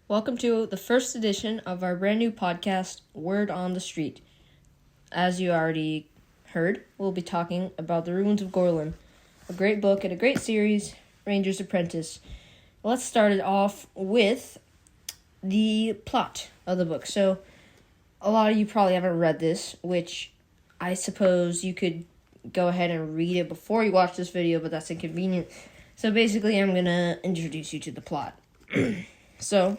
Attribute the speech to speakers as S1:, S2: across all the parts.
S1: Welcome to the first edition of our brand new podcast, Word on the Street. As you already heard, we'll be talking about The Ruins of Gorlan, a great book and a great series, Ranger's Apprentice. Let's start it off with the plot of the book. So, a lot of you probably haven't read this, which I suppose you could go ahead and read it before you watch this video, but that's inconvenient. So basically, I'm going to introduce you to the plot. So,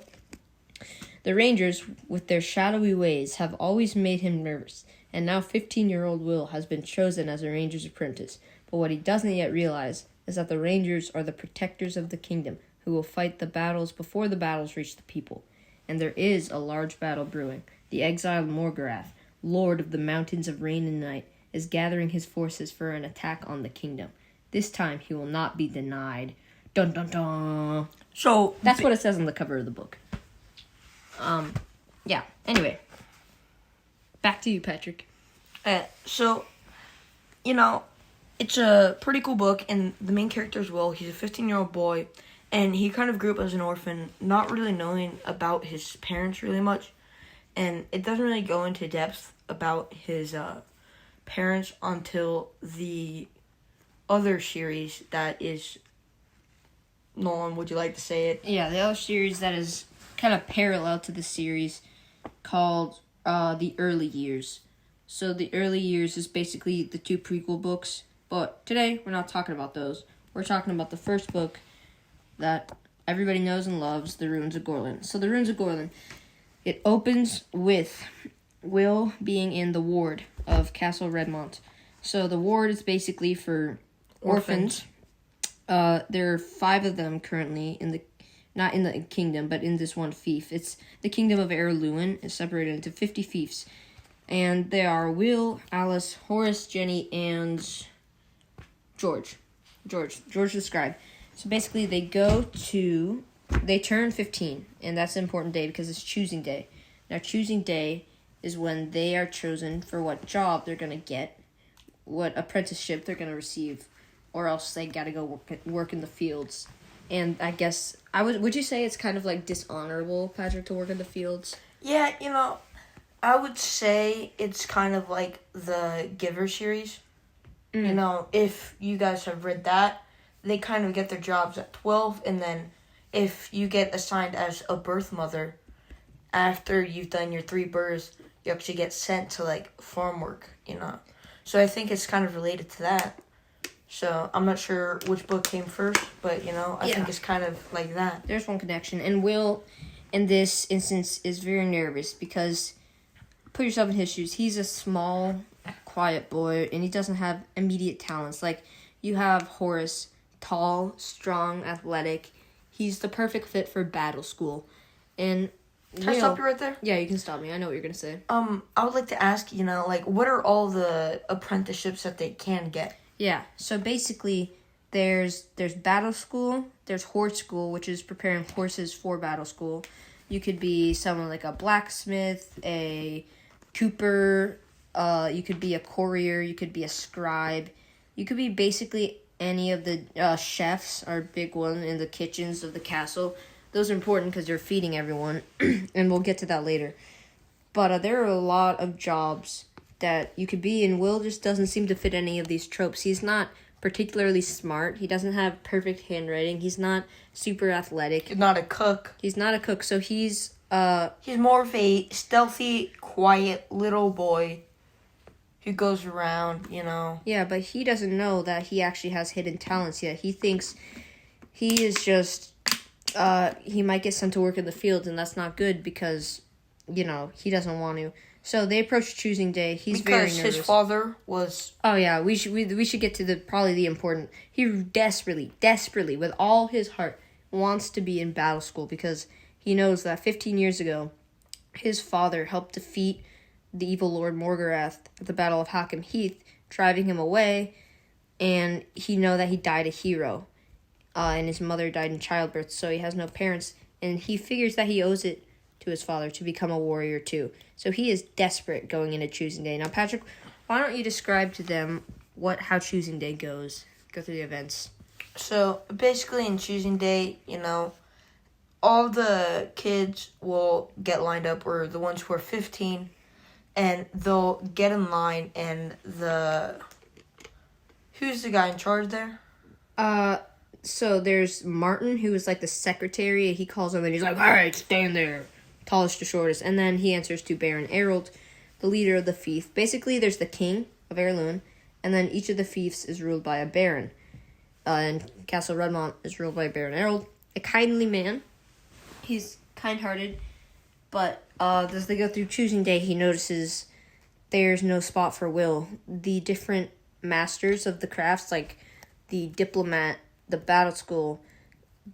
S1: the Rangers, with their shadowy ways, have always made him nervous, and now 15-year-old Will has been chosen as a Ranger's apprentice. But what he doesn't yet realize is that the Rangers are the protectors of the kingdom, who will fight the battles before the battles reach the people. And there is a large battle brewing. The exiled Morgorath, lord of the mountains of rain and night, is gathering his forces for an attack on the kingdom. This time he will not be denied. Dun dun dun.
S2: So
S1: That's what it says on the cover of the book. Yeah. Anyway, back to you, Patrick.
S2: So, it's a pretty cool book, and the main character is Will. He's a 15-year-old boy, and he kind of grew up as an orphan, not really knowing about his parents really much, and it doesn't really go into depth about his parents until the other series that is... Nolan, would you like to say it?
S1: Yeah, the other series that is kind of parallel to the series called The Early Years. So The Early Years is basically the two prequel books, but today we're not talking about those. We're talking about the first book that everybody knows and loves, The Ruins of Gorlan. So The Ruins of Gorlan, it opens with Will being in the ward of Castle Redmont. So the ward is basically for orphans. There are 5 of them currently not in the kingdom, but in this one fief. It's the kingdom of Lewin is separated into 50 fiefs. And they are Will, Alice, Horace, Jenny, and George the scribe. So basically they turn 15, and that's an important day because it's choosing day. Now choosing day is when they are chosen for what job they're going to get, what apprenticeship they're going to receive, or else they gotta go work in the fields. And I guess, would you say it's kind of like dishonorable, Patrick, to work in the fields?
S2: Yeah, I would say it's kind of like the Giver series. If you guys have read that, they kind of get their jobs at 12, and then if you get assigned as a birth mother, after you've done your 3 births, you actually get sent to, farm work, So I think it's kind of related to that. So, I'm not sure which book came first, but, I think it's kind of like that.
S1: There's one connection. And Will, in this instance, is very nervous because, put yourself in his shoes, he's a small, quiet boy, and he doesn't have immediate talents. Like, you have Horace, tall, strong, athletic. He's the perfect fit for battle school. And
S2: Can I stop you right there?
S1: Yeah, you can stop me. I know what you're going to say.
S2: I would like to ask, what are all the apprenticeships that they can get?
S1: Yeah, so basically, there's battle school, there's horse school, which is preparing horses for battle school. You could be someone like a blacksmith, a cooper, you could be a courier, you could be a scribe. You could be basically any of the chefs are a big one in the kitchens of the castle. Those are important because they're feeding everyone, and we'll get to that later. But there are a lot of jobs that you could be, and Will just doesn't seem to fit any of these tropes. He's not particularly smart. He doesn't have perfect handwriting. He's not super athletic.
S2: He's not a cook.
S1: So he's
S2: more of a stealthy, quiet little boy who goes around,
S1: Yeah, but he doesn't know that he actually has hidden talents yet. He thinks he is just he might get sent to work in the fields, and that's not good because he doesn't want to. So they approach choosing day. He's very nervous.
S2: Because his father was...
S1: Oh yeah, we should get to the important... He desperately, with all his heart, wants to be in battle school because he knows that 15 years ago, his father helped defeat the evil Lord Morgorath at the Battle of Hackham Heath, driving him away, and he know that he died a hero, and his mother died in childbirth, so he has no parents, and he figures that he owes it to his father to become a warrior too. So he is desperate going into choosing day. Now, Patrick, why don't you describe to them how choosing day goes? Go through the events.
S2: So, basically in choosing day, all the kids will get lined up, or the ones who are 15, and they'll get in line, and who's the guy in charge there?
S1: So there's Martin, who is like the secretary. He calls him and he's like, all right, stand there. Tallest to shortest. And then he answers to Baron Errold, the leader of the fief. Basically, there's the king of Heirloon, and then each of the fiefs is ruled by a baron. And Castle Redmont is ruled by Baron Errold, a kindly man. He's kind-hearted, but as they go through choosing day, he notices there's no spot for Will. The different masters of the crafts, like the diplomat, the battle school,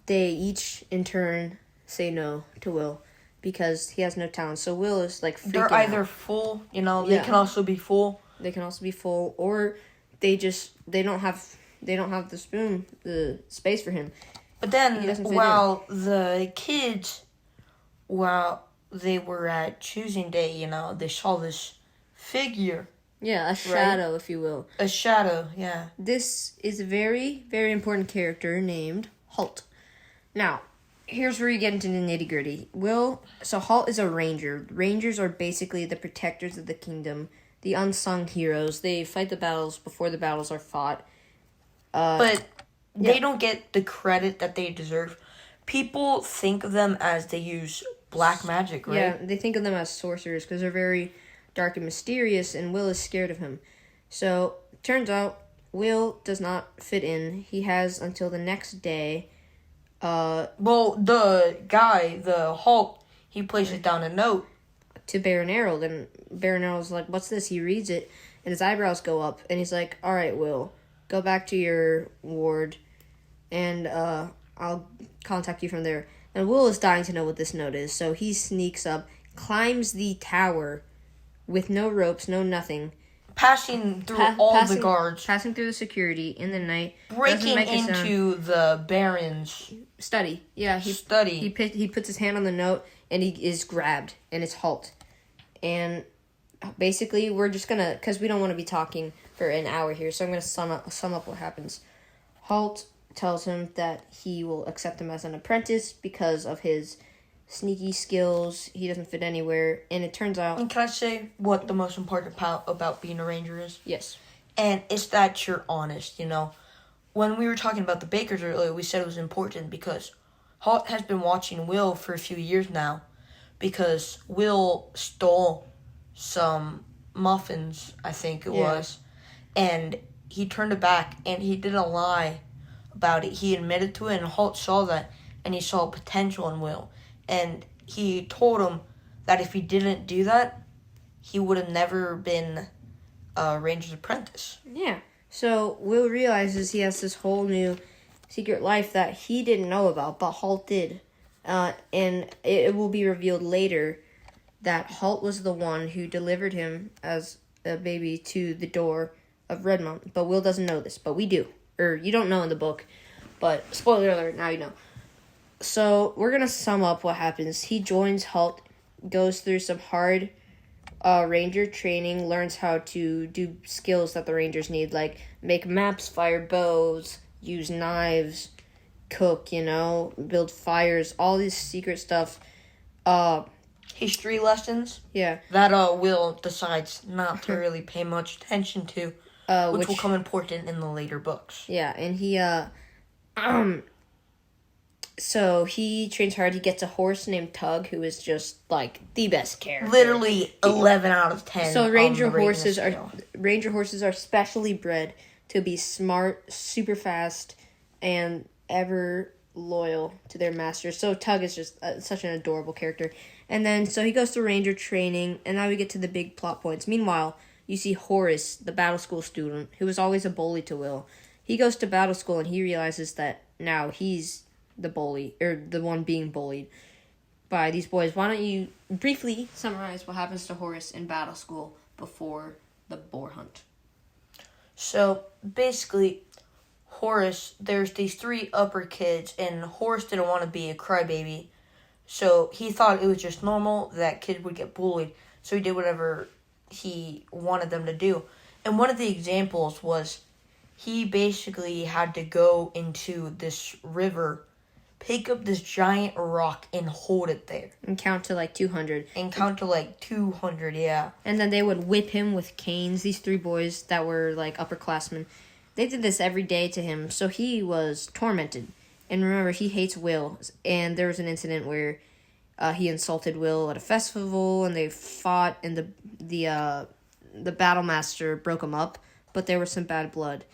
S1: they each in turn say no to Will because he has no talent. So Will is like freaking
S2: They're either
S1: out.
S2: full, they can also be full.
S1: They can also be full, or they don't have the space for him.
S2: But then
S1: He doesn't fit
S2: while the kids, while they were at choosing day, they saw this figure.
S1: Yeah, a shadow, if you will.
S2: A shadow, yeah.
S1: This is a very, very important character named Halt. Now, here's where you get into the nitty-gritty. So Halt is a ranger. Rangers are basically the protectors of the kingdom, the unsung heroes. They fight the battles before the battles are fought.
S2: But they don't get the credit that they deserve. People think of them as they use black magic, right?
S1: Yeah, they think of them as sorcerers because they're very dark and mysterious, and Will is scared of him. So, turns out, Will does not fit in. He has until the next day.
S2: Well, the guy, the Hulk, he places down a note
S1: To Baron Errold, and Baron Errold's like, what's this? He reads it, and his eyebrows go up, and he's like, all right, Will, go back to your ward, and I'll contact you from there. And Will is dying to know what this note is, so he sneaks up, climbs the tower with no ropes, no nothing.
S2: passing through all the guards.
S1: Passing through the security in the night.
S2: Breaking into the Baron's
S1: study. Yeah,
S2: study.
S1: He puts his hand on the note, and he is grabbed, and it's Halt. And basically, we're just going to, because we don't want to be talking for an hour here, so I'm going to sum up what happens. Halt tells him that he will accept him as an apprentice because of his sneaky skills. He doesn't fit anywhere, and it turns out...
S2: And can I say what the most important part about being a ranger is?
S1: Yes.
S2: And it's that you're honest, When we were talking about the bakers earlier, we said it was important because Halt has been watching Will for a few years now because Will stole some muffins, I think it was, and he turned it back, and he didn't lie about it. He admitted to it, and Halt saw that, and he saw potential in Will. And he told him that if he didn't do that, he would have never been a ranger's apprentice.
S1: Yeah. So Will realizes he has this whole new secret life that he didn't know about, but Halt did. And it will be revealed later that Halt was the one who delivered him as a baby to the door of Redmont. But Will doesn't know this, but we do. Or you don't know in the book, but spoiler alert, now you know. So we're going to sum up what happens. He joins Halt, goes through some hard ranger training, learns how to do skills that the rangers need, like make maps, fire bows, use knives, cook, build fires, all this secret stuff.
S2: History lessons.
S1: Yeah.
S2: That Will decides not to really pay much attention to, which will come important in the later books.
S1: Yeah, and he so he trains hard. He gets a horse named Tug, who is just like the best character.
S2: Literally 11 out of 10.
S1: So ranger horses are specially bred to be smart, super fast, and ever loyal to their masters. So Tug is just such an adorable character. And then so he goes to ranger training, and now we get to the big plot points. Meanwhile, you see Horace, the battle school student, who was always a bully to Will. He goes to battle school, and he realizes that now he's the bully, or the one being bullied by these boys. Why don't you briefly summarize what happens to Horace in battle school before the boar hunt?
S2: So, basically, Horace, there's these 3 upper kids, and Horace didn't want to be a crybaby, so he thought it was just normal that kids would get bullied, so he did whatever he wanted them to do. And one of the examples was he basically had to go into this river pick up this giant rock and hold it there.
S1: And count to like 200.
S2: And count to like 200, yeah.
S1: And then they would whip him with canes. These 3 boys that were like upperclassmen, they did this every day to him. So he was tormented. And remember, he hates Will. And there was an incident where he insulted Will at a festival, and they fought, and the battle master broke him up. But there was some bad blood.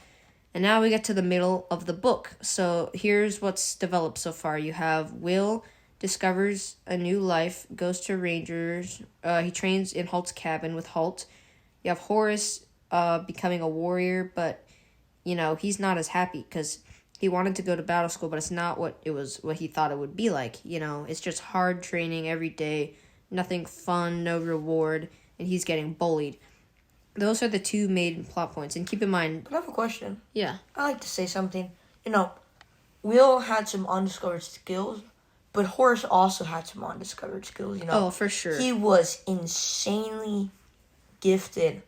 S1: And now we get to the middle of the book. So here's what's developed so far. You have Will discovers a new life, goes to Rangers. He trains in Halt's cabin with Halt. You have Horace becoming a warrior, but, he's not as happy because he wanted to go to battle school, but it's not what he thought it would be like. It's just hard training every day, nothing fun, no reward, and he's getting bullied. Those are the 2 main plot points. And keep in mind...
S2: But I have a question.
S1: Yeah.
S2: I like to say something. Will had some undiscovered skills, but Horace also had some undiscovered skills,
S1: Oh, for sure.
S2: He was insanely gifted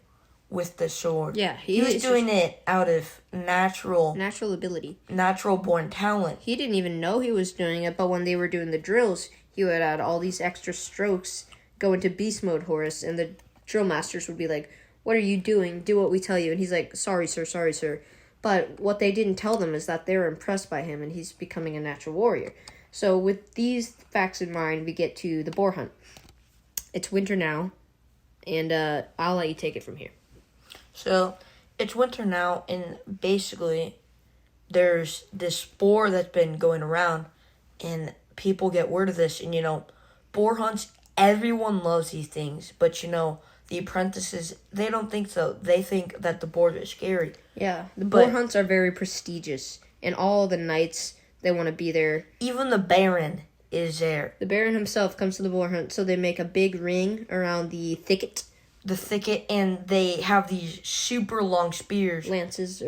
S2: with the sword.
S1: Yeah.
S2: He was doing it out of natural
S1: ability.
S2: Natural-born talent.
S1: He didn't even know he was doing it, but when they were doing the drills, he would add all these extra strokes, go into beast mode, Horace, and the drill masters would be like, "What are you doing? Do what we tell you." And he's like, sorry, sir. But what they didn't tell them is that they were impressed by him, and he's becoming a natural warrior. So with these facts in mind, we get to the boar hunt. It's winter now, and I'll let you take it from here.
S2: So it's winter now, and basically there's this boar that's been going around, and people get word of this, and boar hunts, everyone loves these things, but the apprentices, they don't think so. They think that the boars are scary.
S1: Yeah, the boar hunts are very prestigious, and all the knights, they want to be there.
S2: Even the Baron is there.
S1: The Baron himself comes to the boar hunt, so they make a big ring around the thicket.
S2: And they have these super long spears.
S1: Lances,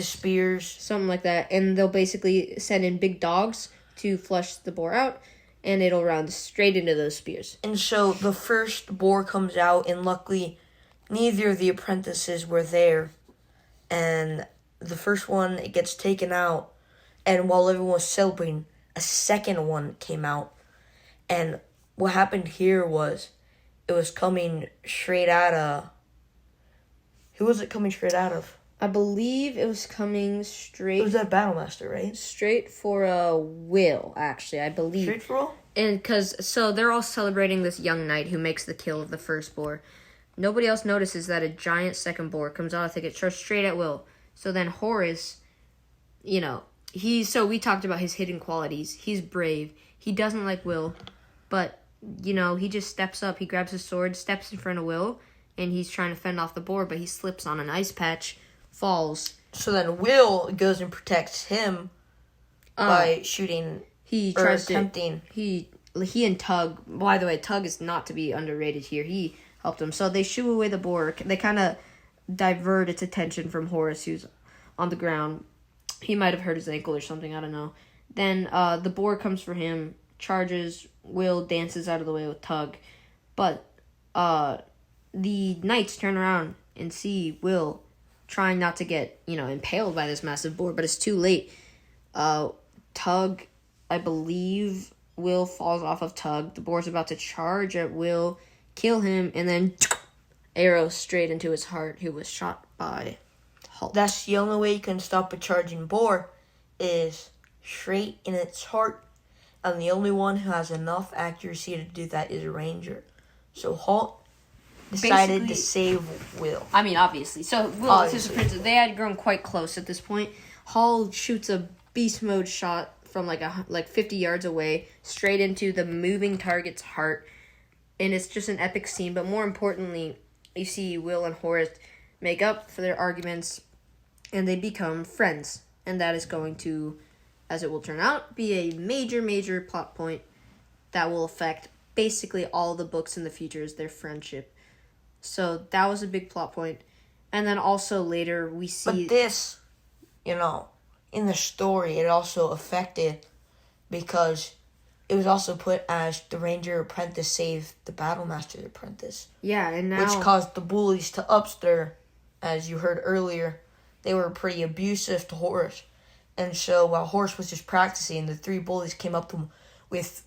S2: spears.
S1: Something like that. And they'll basically send in big dogs to flush the boar out, and it'll run straight into those spears.
S2: And so the first boar comes out, and luckily neither of the apprentices were there. And the first one, it gets taken out, and while everyone was celebrating, a second one came out. And what happened here was, it was coming straight out of... Who was it coming straight out of?
S1: I believe it was coming straight...
S2: It was that Battlemaster, right?
S1: Straight for Will, actually, I believe.
S2: Straight for Will?
S1: And so they're all celebrating this young knight who makes the kill of the first boar. Nobody else notices that a giant second boar comes out of the thicket, charges straight at Will. So then Horace, so we talked about his hidden qualities. He's brave. He doesn't like Will, but... he just steps up, he grabs his sword, steps in front of Will, and he's trying to fend off the boar, but he slips on an ice patch, falls.
S2: So then Will goes and protects him by shooting attempting.
S1: He and Tug, by the way, Tug is not to be underrated here. He helped him. So they shoo away the boar. They kind of divert its attention from Horace, who's on the ground. He might have hurt his ankle or something, I don't know. Then the boar comes for him, charges. Will dances out of the way with Tug, but the knights turn around and see Will trying not to get impaled by this massive boar, but it's too late. Tug, I believe Will falls off of Tug. The boar's about to charge at Will, kill him, and then arrow straight into his heart, who was shot by Halt.
S2: That's the only way you can stop a charging boar, is straight in its heart. And the only one who has enough accuracy to do that is a ranger. So Halt decided to save Will.
S1: I mean, obviously. So Will is his princess. They had grown quite close at this point. Halt shoots a beast mode shot from like 50 yards away, straight into the moving target's heart. And it's just an epic scene. But more importantly, you see Will and Horace make up for their arguments, and they become friends. And that is going to, as it will turn out, be a major, major plot point that will affect basically all the books in the future, is their friendship. So that was a big plot point. And then also later we see...
S2: But this, in the story, it also affected because it was also put as the Ranger Apprentice saved the Battlemaster's apprentice.
S1: Yeah, and now...
S2: Which caused the bullies to upstir, as you heard earlier. They were pretty abusive to Horace. And so while Horse was just practicing, the three bullies came up to him with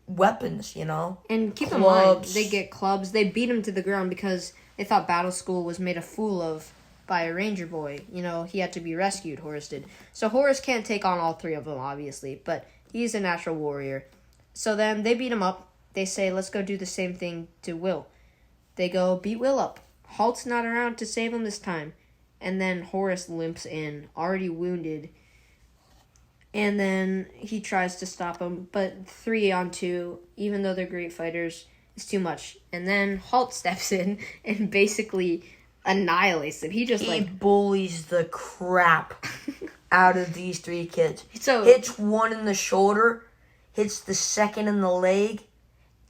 S2: weapons,
S1: And keep in
S2: clubs.
S1: mind, they get clubs. They beat him to the ground because they thought Battle School was made a fool of by a ranger boy. He had to be rescued, Horace did. So Horace can't take on all three of them, obviously, but he's a natural warrior. So then they beat him up. They say, let's go do the same thing to Will. They go beat Will up. Halt's not around to save him this time. And then Horace limps in, already wounded. And then he tries to stop him, but 3-on-2, even though they're great fighters, is too much. And then Halt steps in and basically annihilates him. He
S2: bullies the crap out of these three kids.
S1: So
S2: hits one in the shoulder, hits the second in the leg,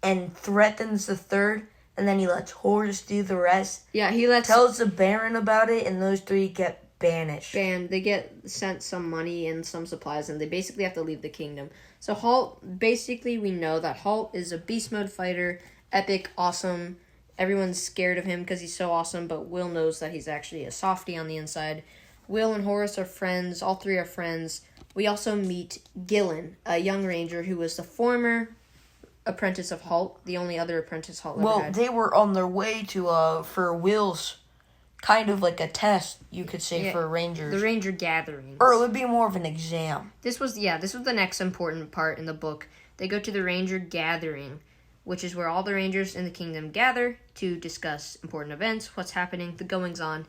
S2: and threatens the third. And then he lets Horace do the rest.
S1: Yeah,
S2: tells the Baron about it, and those three get banished.
S1: They get sent some money and some supplies, and they basically have to leave the kingdom. So Halt, basically we know that Halt is a beast mode fighter, epic, awesome. Everyone's scared of him because he's so awesome, but Will knows that he's actually a softie on the inside. Will and Horace are friends. All three are friends. We also meet Gillen, a young ranger who was the former apprentice of Halt, the only other apprentice Halt ever had.
S2: Well, they were on their way to, for Will's kind of like a test, you could say, for Rangers.
S1: The Ranger Gathering.
S2: Or it would be more of an exam.
S1: This was the next important part in the book. They go to the Ranger Gathering, which is where all the Rangers in the kingdom gather to discuss important events, what's happening, the goings-on.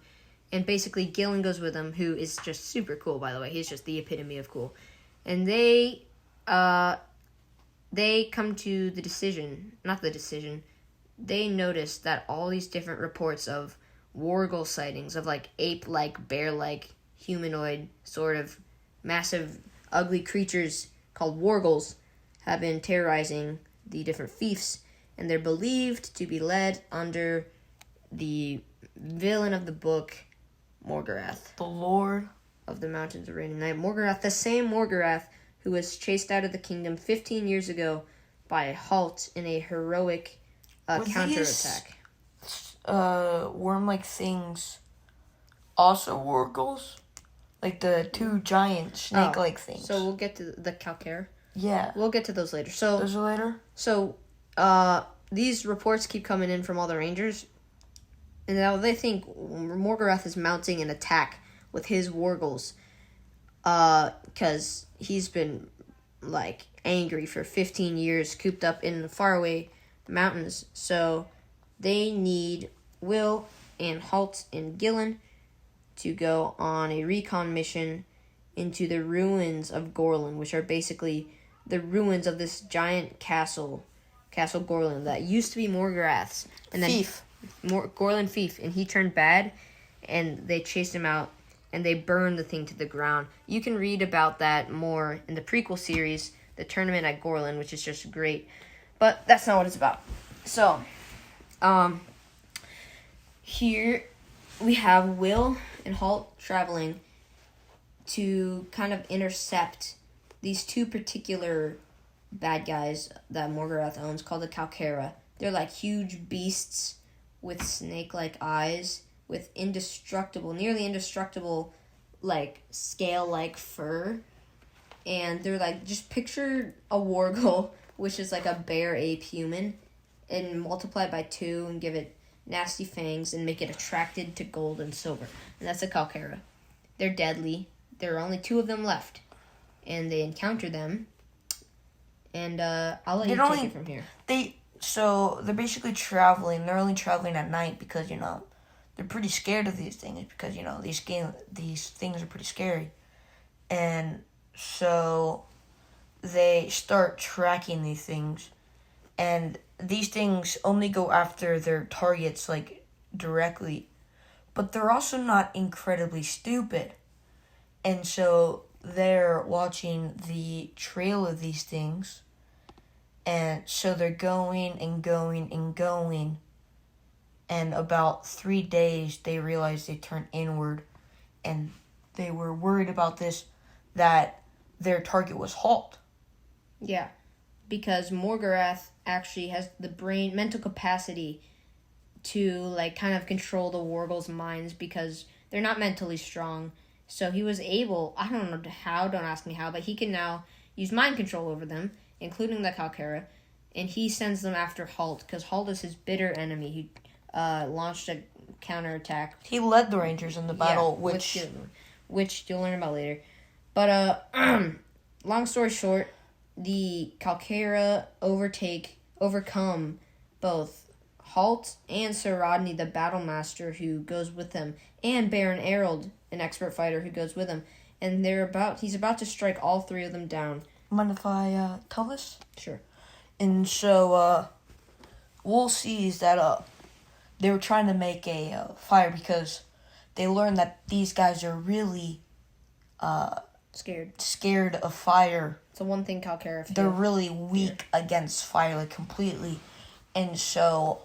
S1: And basically, Gillen goes with them, who is just super cool, by the way. He's just the epitome of cool. And they come to they notice that all these different reports of Wargle sightings, of ape-like, bear-like, humanoid, sort of massive, ugly creatures called Wargles have been terrorizing the different fiefs, and they're believed to be led under the villain of the book, Morgorath.
S2: The Lord
S1: of the Mountains of Rain and Night. Morgorath, the same Morgorath who was chased out of the kingdom 15 years ago by Halt in a heroic counterattack.
S2: Worm-like things also Wargles? Like the two giant snake-like things.
S1: So we'll get to the Calcare.
S2: Yeah.
S1: We'll get to those later.
S2: Those are later?
S1: So, these reports keep coming in from all the Rangers. And now they think Morgorath is mounting an attack with his Wargles. Because he's been, angry for 15 years, cooped up in the faraway mountains. So, they need Will and Halt and Gillen to go on a recon mission into the ruins of Gorlan, which are basically the ruins of this giant Castle Gorlan, that used to be Morgorath's. And then
S2: Fief.
S1: Gorlan Fief, and he turned bad, and they chased him out, and they burned the thing to the ground. You can read about that more in the prequel series, The Tournament at Gorlan, which is just great. But that's not what it's about. So, here we have Will and Halt traveling to kind of intercept these two particular bad guys that Morgorath owns, called the Calcara. They're huge beasts with snake-like eyes, with nearly indestructible, scale-like fur. And they're just picture a Wargle, which is a bear ape human, and multiply it by 2 and give it nasty fangs and make it attracted to gold and silver. And that's a Calcara. They're deadly. There are only 2 of them left. And they encounter them. And I'll let you take it from here.
S2: So they're basically traveling. They're only traveling at night because, they're pretty scared of these things because, these things are pretty scary. And so they start tracking these things. And these things only go after their targets, directly. But they're also not incredibly stupid. And so they're watching the trail of these things. And so they're going and going and going. And about 3 days, they realized they turned inward. And they were worried about this, that their target was Halt.
S1: Yeah, because Morgorath actually has the mental capacity to, kind of control the Wargles' minds because they're not mentally strong. So he was able, I don't know how, don't ask me how, but he can now use mind control over them, including the Calcara, and he sends them after Halt, because Halt is his bitter enemy. He launched a counterattack.
S2: He led the Rangers in the battle, which
S1: you'll learn about later. But long story short, the Calcara overcome both Halt and Sir Rodney, the battle master who goes with them, and Baron Errol, an expert fighter who goes with him. And he's about to strike all three of them down.
S2: Mind if I tell this?
S1: Sure.
S2: And so we'll see is that they were trying to make a fire because they learned that these guys are really scared of fire.
S1: It's the one thing Calcara
S2: They're really weak against fire, like completely. And so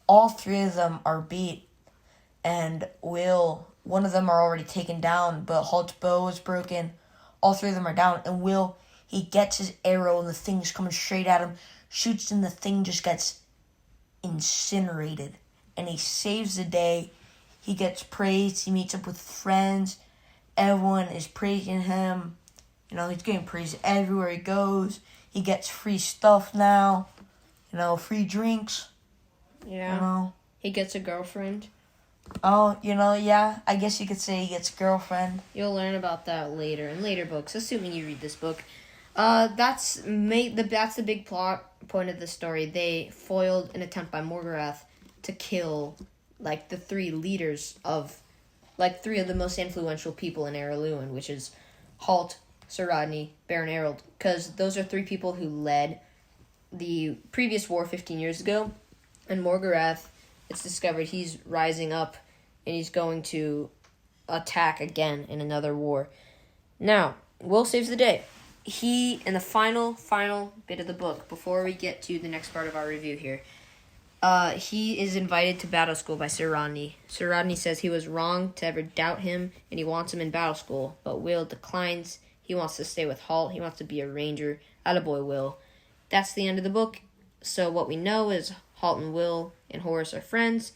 S2: all three of them are beat, and one of them are already taken down, but Halt's bow is broken. All three of them are down, and he gets his arrow, and the thing's coming straight at him, shoots, and the thing just gets incinerated. And he saves the day. He gets praised. He meets up with friends. Everyone is praising him. He's getting praised everywhere he goes. He gets free stuff now. Free drinks.
S1: Yeah. He gets a girlfriend.
S2: Oh, yeah. I guess you could say he gets a girlfriend.
S1: You'll learn about that later in later books, assuming you read this book. That's the big plot point of the story. They foiled an attempt by Morgorath to kill, the three leaders of, three of the most influential people in Araluen, which is Halt, Sir Rodney, Baron Errol, because those are three people who led the previous war 15 years ago, and Morgorath, it's discovered he's rising up, and he's going to attack again in another war. Now, Will saves the day. He, in the final bit of the book, before we get to the next part of our review here, he is invited to battle school by Sir Rodney. Sir Rodney says he was wrong to ever doubt him, and he wants him in battle school, but Will declines. He wants to stay with Halt. He wants to be a ranger. Attaboy, Will. That's the end of the book. So what we know is Halt and Will and Horace are friends.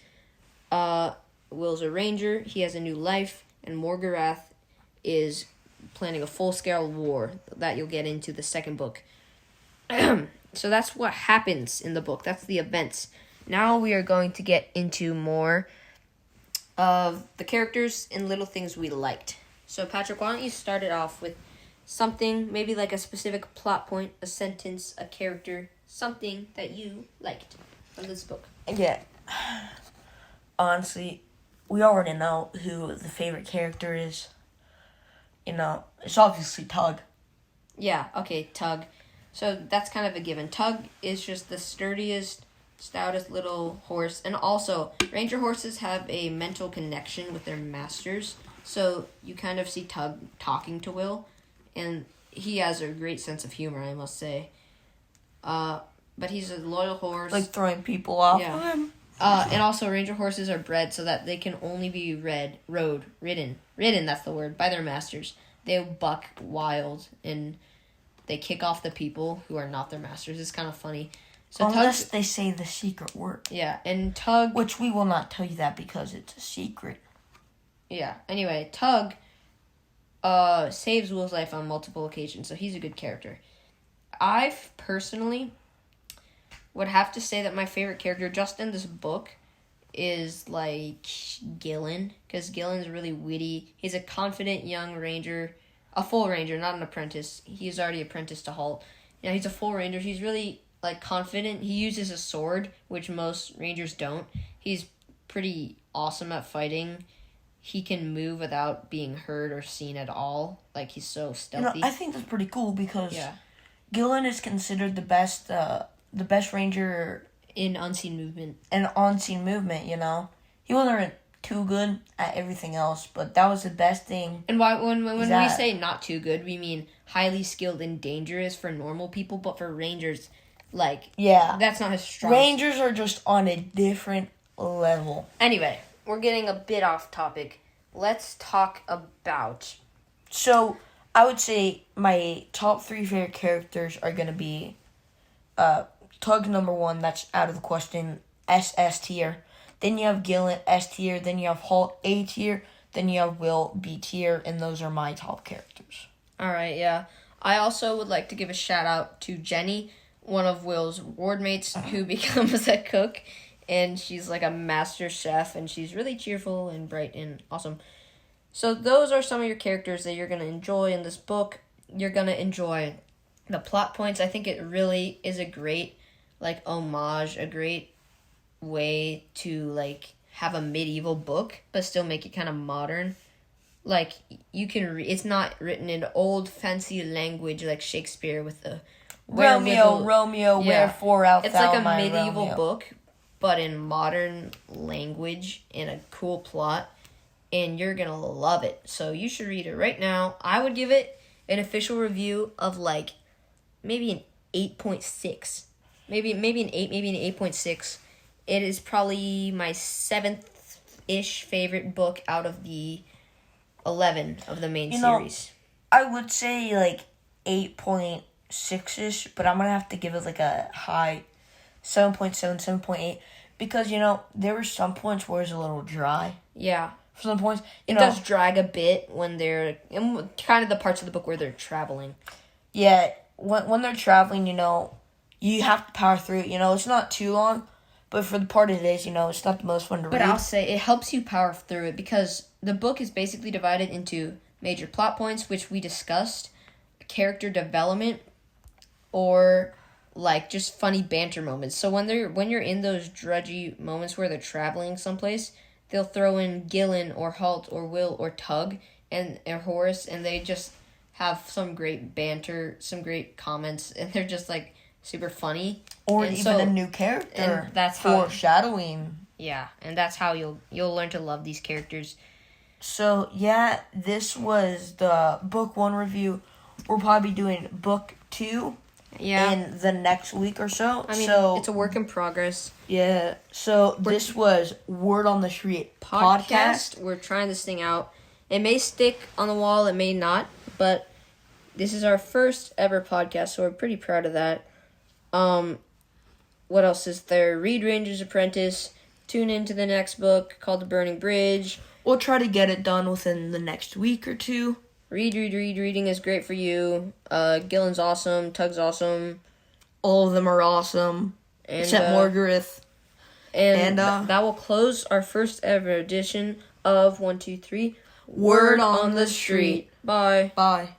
S1: Will's a ranger. He has a new life, and Morgorath is planning a full-scale war that you'll get into the second book. So that's what happens in the book. That's the events. Now we are going to get into more of the characters and little things we liked. So Patrick, why don't you start it off with something, maybe like a specific plot point, a sentence, a character, something that you liked from this book.
S2: Yeah. Honestly, we already know who the favorite character is. It's obviously Tug.
S1: Yeah, okay, Tug. So that's kind of a given. Tug is just the sturdiest, stoutest little horse. And also, ranger horses have a mental connection with their masters. So you kind of see Tug talking to Will. And he has a great sense of humor, I must say. But he's a loyal horse.
S2: Like throwing people off of him.
S1: And also, ranger horses are bred so that they can only be ridden, that's the word, by their masters. They buck wild, and they kick off the people who are not their masters. It's kind of funny. So
S2: unless they say the secret word.
S1: Yeah, and Tug...
S2: Which we will not tell you that because it's a secret.
S1: Yeah, anyway, Tug saves Will's life on multiple occasions, so he's a good character. I personally would have to say that my favorite character just in this book is Gillen, because Gillen's really witty. He's a confident young ranger, a full ranger, not an apprentice. He's already apprenticed to Halt. He's a full ranger. He's really confident. He uses a sword, which most rangers don't. He's pretty awesome at fighting. He can move without being heard or seen at all. He's so stealthy.
S2: I think that's pretty cool because Gillen is considered the best ranger
S1: in unseen movement.
S2: He wasn't too good at everything else, but that was the best thing.
S1: And when we say not too good, we mean highly skilled and dangerous for normal people, but for rangers, that's not his strong.
S2: Rangers are just on a different level.
S1: Anyway, we're getting a bit off topic. Let's talk about...
S2: So, I would say my top 3 favorite characters are going to be Tug number 1, that's out of the question, S tier. Then you have Gillen, S tier. Then you have Halt, A tier. Then you have Will B tier, and those are my top characters.
S1: All right, yeah. I also would like to give a shout out to Jenny, one of Will's ward mates, who becomes a cook, and she's like a master chef, and she's really cheerful and bright and awesome. So those are some of your characters that you're going to enjoy in this book. You're going to enjoy the plot points. I think it really is a great, like, homage, a great way to, like, have a medieval book, but still make it kind of modern. Like, you can it's not written in old, fancy language like Shakespeare with the...
S2: Romeo, wherefore art
S1: It's
S2: thou
S1: like a
S2: my
S1: medieval
S2: Romeo.
S1: book, but in modern language and a cool plot, and you're gonna love it. So you should read it right now. I would give it an official review of like maybe an 8.6. Maybe an 8, maybe an 8.6. It is probably my 7th-ish favorite book out of the 11 of the main series.
S2: I would say like 8.6-ish, but I'm going to have to give it like a high 7.7, 7.8, because, there were some points where it was a little dry.
S1: Yeah.
S2: For some points,
S1: it does drag a bit when they're in kind of the parts of the book where they're traveling.
S2: Yeah, when they're traveling, you have to power through it. It's not too long, but for the part it is, it's not the most fun to read.
S1: But I'll say it helps you power through it because the book is basically divided into major plot points, which we discussed, character development, or like just funny banter moments. So when you're in those drudgy moments where they're traveling someplace, they'll throw in Gillen or Halt or Will or Tug or Horace, and they just have some great banter, some great comments, and they're just like super funny.
S2: Or even a new character.
S1: And that's
S2: foreshadowing.
S1: Yeah, and that's how you'll learn to love these characters.
S2: So yeah, this was the book 1 review. We'll probably be doing book 2.
S1: Yeah.
S2: In the next week or so.
S1: I mean, it's a work in progress.
S2: Yeah. So this was Word on the Street podcast.
S1: We're trying this thing out. It may stick on the wall, it may not, but this is our first ever podcast, so we're pretty proud of that. What else is there? Read Ranger's Apprentice. Tune into the next book called The Burning Bridge.
S2: We'll try to get it done within the next week or 2.
S1: Read. Reading is great for you. Gillen's awesome. Tug's awesome.
S2: All of them are awesome. Except Morgareth.
S1: And that will close our first ever edition of 1, 2, 3.
S2: Word on the Street.
S1: Bye.
S2: Bye.